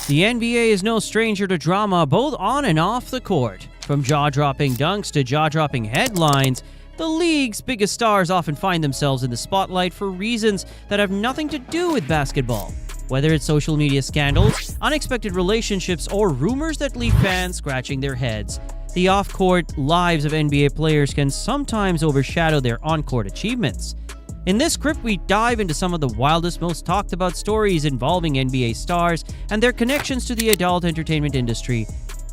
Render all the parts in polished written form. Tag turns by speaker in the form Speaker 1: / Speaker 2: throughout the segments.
Speaker 1: The NBA is no stranger to drama both on and off the court. From jaw-dropping dunks to jaw-dropping headlines, the league's biggest stars often find themselves in the spotlight for reasons that have nothing to do with basketball. Whether it's social media scandals, unexpected relationships, or rumors that leave fans scratching their heads, the off-court lives of NBA players can sometimes overshadow their on-court achievements. In this script, we dive into some of the wildest, most talked about stories involving NBA stars and their connections to the adult entertainment industry.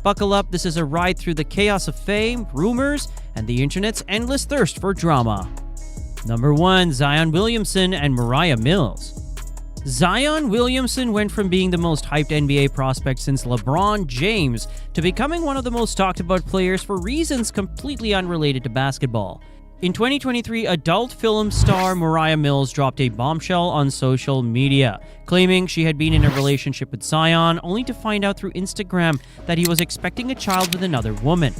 Speaker 1: Buckle up, this is a ride through the chaos of fame, rumors, and the internet's endless thirst for drama. Number 1. Zion Williamson and Moriah Mills. Zion Williamson went from being the most hyped NBA prospect since LeBron James to becoming one of the most talked about players for reasons completely unrelated to basketball. In 2023, adult film star Moriah Mills dropped a bombshell on social media, claiming she had been in a relationship with Zion, only to find out through Instagram that he was expecting a child with another woman.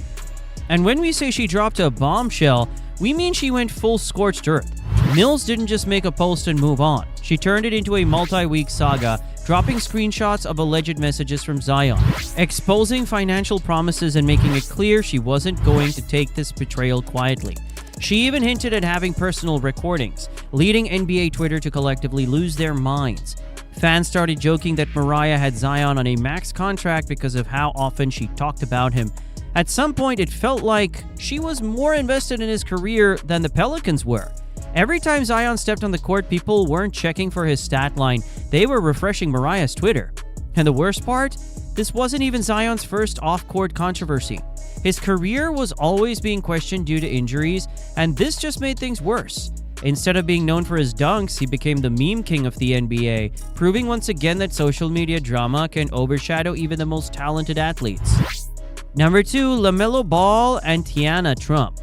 Speaker 1: And when we say she dropped a bombshell, we mean she went full scorched earth. Mills didn't just make a post and move on. She turned it into a multi-week saga, dropping screenshots of alleged messages from Zion, exposing financial promises and making it clear she wasn't going to take this betrayal quietly. She even hinted at having personal recordings, leading NBA Twitter to collectively lose their minds. Fans started joking that Moriah had Zion on a max contract because of how often she talked about him. At some point, it felt like she was more invested in his career than the Pelicans were. Every time Zion stepped on the court, people weren't checking for his stat line, they were refreshing Moriah's Twitter. And the worst part? This wasn't even Zion's first off-court controversy. His career was always being questioned due to injuries, and this just made things worse. Instead of being known for his dunks, he became the meme king of the NBA, proving once again that social media drama can overshadow even the most talented athletes. Number 2. LaMelo Ball and Tiana Trump.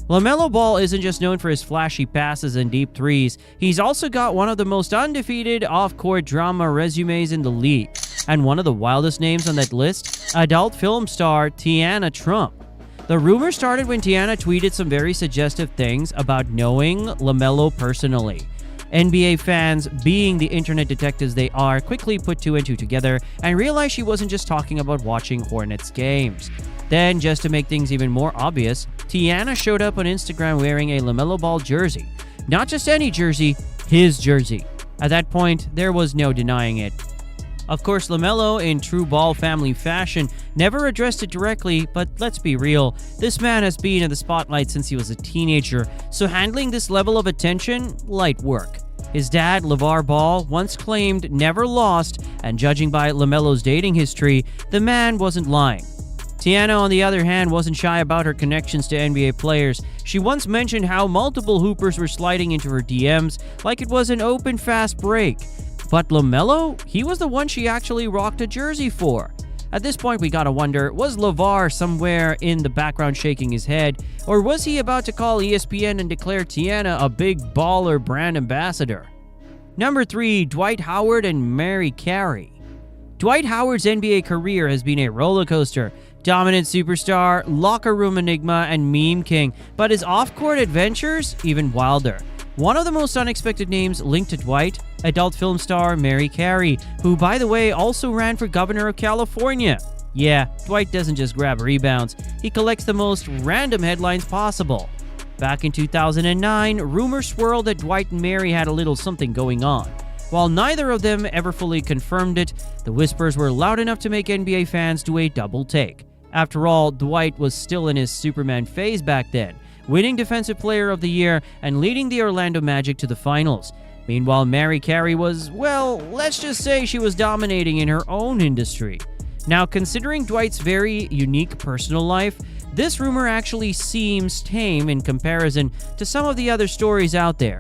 Speaker 1: LaMelo Ball isn't just known for his flashy passes and deep threes, he's also got one of the most undefeated off-court drama resumes in the league. And one of the wildest names on that list, adult film star Tiana Trump. The rumor started when Tiana tweeted some very suggestive things about knowing LaMelo personally. NBA fans, being the internet detectives they are, quickly put 2 and 2 together and realized she wasn't just talking about watching Hornets games. Then, just to make things even more obvious, Tiana showed up on Instagram wearing a LaMelo Ball jersey. Not just any jersey, his jersey. At that point, there was no denying it. Of course, LaMelo, in true Ball family fashion, never addressed it directly, but let's be real, this man has been in the spotlight since he was a teenager, so handling this level of attention, light work. His dad, LeVar Ball, once claimed never lost, and judging by LaMelo's dating history, the man wasn't lying. Tiana, on the other hand, wasn't shy about her connections to NBA players. She once mentioned how multiple hoopers were sliding into her DMs like it was an open fast break. But LaMelo, he was the one she actually rocked a jersey for. At this point, we gotta wonder, was LeVar somewhere in the background shaking his head, or was he about to call ESPN and declare Tiana a big baller brand ambassador? Number 3. Dwight Howard and Mary Carey. Dwight Howard's NBA career has been a roller coaster. Dominant superstar, locker room enigma, and meme king, but his off-court adventures, even wilder. One of the most unexpected names linked to Dwight, adult film star Mary Carey, who, by the way, also ran for governor of California. Yeah, Dwight doesn't just grab rebounds, he collects the most random headlines possible. Back in 2009, rumors swirled that Dwight and Mary had a little something going on. While neither of them ever fully confirmed it, the whispers were loud enough to make NBA fans do a double take. After all, Dwight was still in his Superman phase back then, winning Defensive Player of the Year and leading the Orlando Magic to the finals. Meanwhile, Mary Carey was, well, let's just say she was dominating in her own industry. Now, considering Dwight's very unique personal life, this rumor actually seems tame in comparison to some of the other stories out there.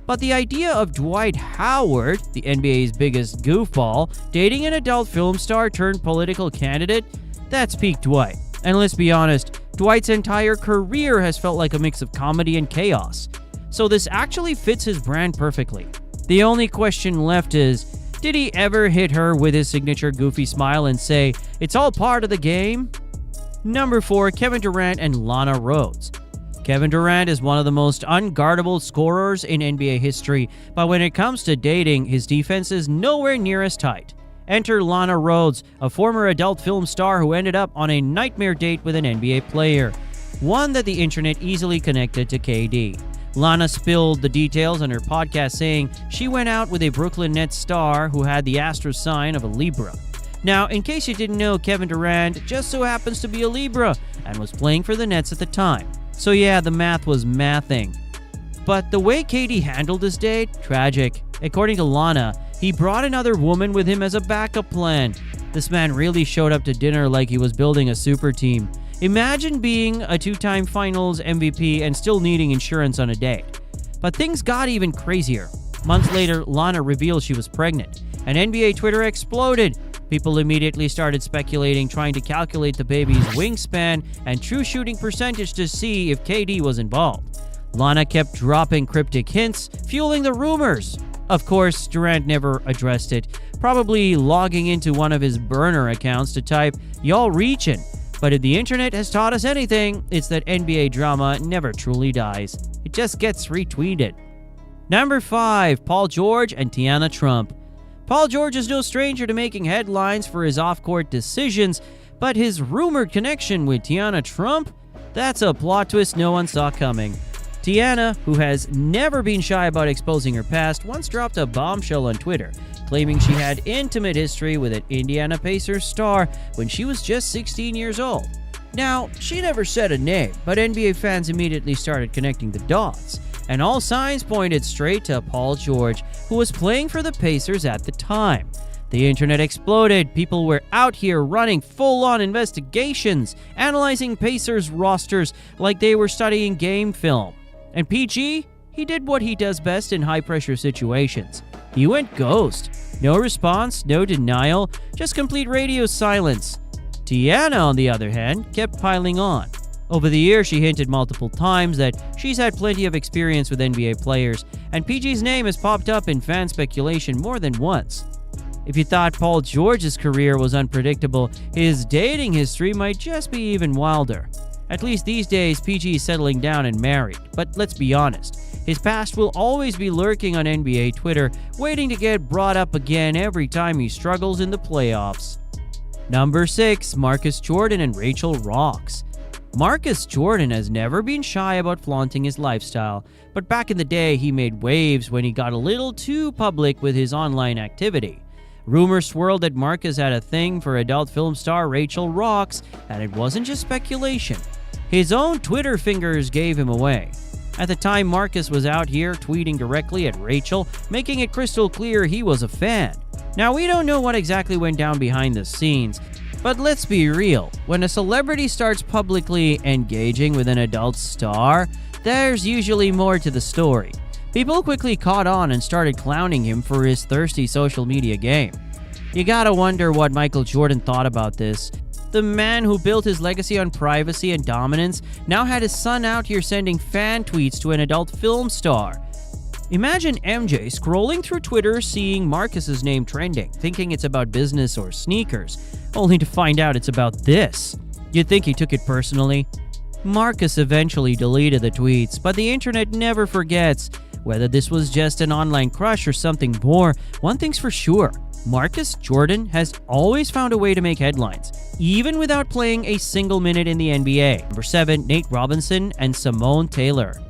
Speaker 1: But the idea of Dwight Howard, the NBA's biggest goofball, dating an adult film star turned political candidate, that's peak Dwight. And let's be honest, Dwight's entire career has felt like a mix of comedy and chaos. So this actually fits his brand perfectly. The only question left is, did he ever hit her with his signature goofy smile and say, "It's all part of the game"? Number 4. Kevin Durant and Lana Rhoades. Kevin Durant is one of the most unguardable scorers in NBA history, but when it comes to dating, his defense is nowhere near as tight. Enter Lana Rhoades, a former adult film star who ended up on a nightmare date with an NBA player, one that the internet easily connected to KD. Lana spilled the details on her podcast, saying she went out with a Brooklyn Nets star who had the astro sign of a Libra. Now, in case you didn't know, Kevin Durant just so happens to be a Libra and was playing for the Nets at the time. So yeah, the math was mathing. But the way KD handled this date, tragic. According to Lana, he brought another woman with him as a backup plan. This man really showed up to dinner like he was building a super team. Imagine being a two-time finals MVP and still needing insurance on a date. But things got even crazier. Months later, Lana revealed she was pregnant, and NBA Twitter exploded. People immediately started speculating, trying to calculate the baby's wingspan and true shooting percentage to see if KD was involved. Lana kept dropping cryptic hints, fueling the rumors. Of course, Durant never addressed it, probably logging into one of his burner accounts to type, "Y'all reachin'." But if the internet has taught us anything, it's that NBA drama never truly dies. It just gets retweeted. Number 5, Paul George and Tiana Trump. Paul George is no stranger to making headlines for his off-court decisions, but his rumored connection with Tiana Trump? That's a plot twist no one saw coming. Tiana, who has never been shy about exposing her past, once dropped a bombshell on Twitter, claiming she had intimate history with an Indiana Pacers star when she was just 16 years old. Now, she never said a name, but NBA fans immediately started connecting the dots, and all signs pointed straight to Paul George, who was playing for the Pacers at the time. The internet exploded. People were out here running full-on investigations, analyzing Pacers rosters like they were studying game film. And PG, he did what he does best in high-pressure situations. He went ghost. No response, no denial, just complete radio silence. Tiana, on the other hand, kept piling on. Over the years, she hinted multiple times that she's had plenty of experience with NBA players, and PG's name has popped up in fan speculation more than once. If you thought Paul George's career was unpredictable, his dating history might just be even wilder. At least these days, PG is settling down and married. But let's be honest, his past will always be lurking on NBA Twitter, waiting to get brought up again every time he struggles in the playoffs. Number 6, Marcus Jordan and Rachel Rocks. Marcus Jordan has never been shy about flaunting his lifestyle, but back in the day, he made waves when he got a little too public with his online activity. Rumors swirled that Marcus had a thing for adult film star Rachel Rocks, and it wasn't just speculation. His own Twitter fingers gave him away. At the time, Marcus was out here tweeting directly at Rachel, making it crystal clear he was a fan. Now, we don't know what exactly went down behind the scenes, but let's be real. When a celebrity starts publicly engaging with an adult star, there's usually more to the story. People quickly caught on and started clowning him for his thirsty social media game. You gotta wonder what Michael Jordan thought about this. The man who built his legacy on privacy and dominance now had his son out here sending fan tweets to an adult film star. Imagine MJ scrolling through Twitter, seeing Marcus's name trending, thinking it's about business or sneakers, only to find out it's about this. You'd think he took it personally. Marcus eventually deleted the tweets, but the internet never forgets. Whether this was just an online crush or something more, one thing's for sure. Marcus Jordan has always found a way to make headlines, even without playing a single minute in the NBA. Number 7, Nate Robinson and Simone Taylor.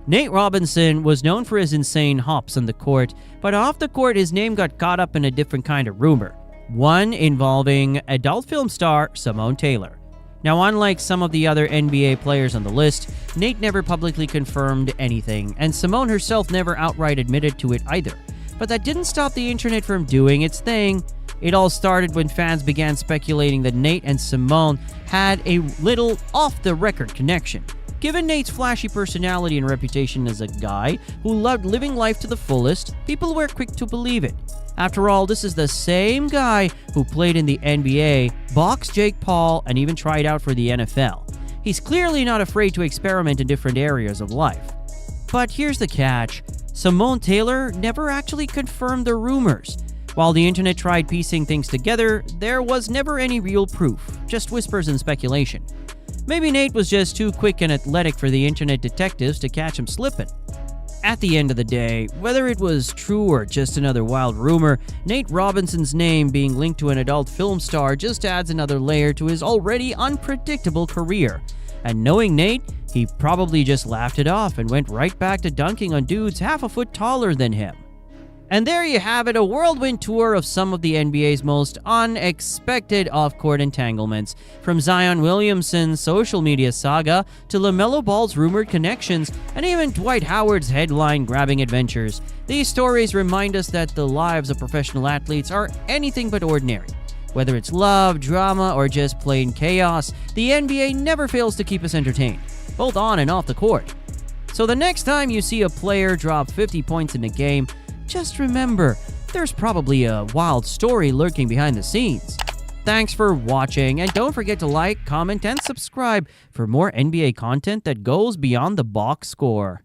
Speaker 1: Nate Robinson was known for his insane hops on the court, but off the court his name got caught up in a different kind of rumor, one involving adult film star Simone Taylor. Now, unlike some of the other NBA players on the list, Nate never publicly confirmed anything, and Simone herself never outright admitted to it either. But that didn't stop the internet from doing its thing. It all started when fans began speculating that Nate and Simone had a little off-the-record connection. Given Nate's flashy personality and reputation as a guy who loved living life to the fullest, people were quick to believe it. After all, this is the same guy who played in the NBA, boxed Jake Paul, and even tried out for the NFL. He's clearly not afraid to experiment in different areas of life. But here's the catch. Simone Taylor never actually confirmed the rumors. While the internet tried piecing things together, there was never any real proof, just whispers and speculation. Maybe Nate was just too quick and athletic for the internet detectives to catch him slipping. At the end of the day, whether it was true or just another wild rumor, Nate Robinson's name being linked to an adult film star just adds another layer to his already unpredictable career. And knowing Nate, he probably just laughed it off and went right back to dunking on dudes half a foot taller than him. And there you have it, a whirlwind tour of some of the NBA's most unexpected off-court entanglements. From Zion Williamson's social media saga to LaMelo Ball's rumored connections, and even Dwight Howard's headline-grabbing adventures. These stories remind us that the lives of professional athletes are anything but ordinary. Whether it's love, drama, or just plain chaos, the NBA never fails to keep us entertained, both on and off the court. So the next time you see a player drop 50 points in a game, just remember, there's probably a wild story lurking behind the scenes. Thanks for watching, and don't forget to like, comment, and subscribe for more NBA content that goes beyond the box score.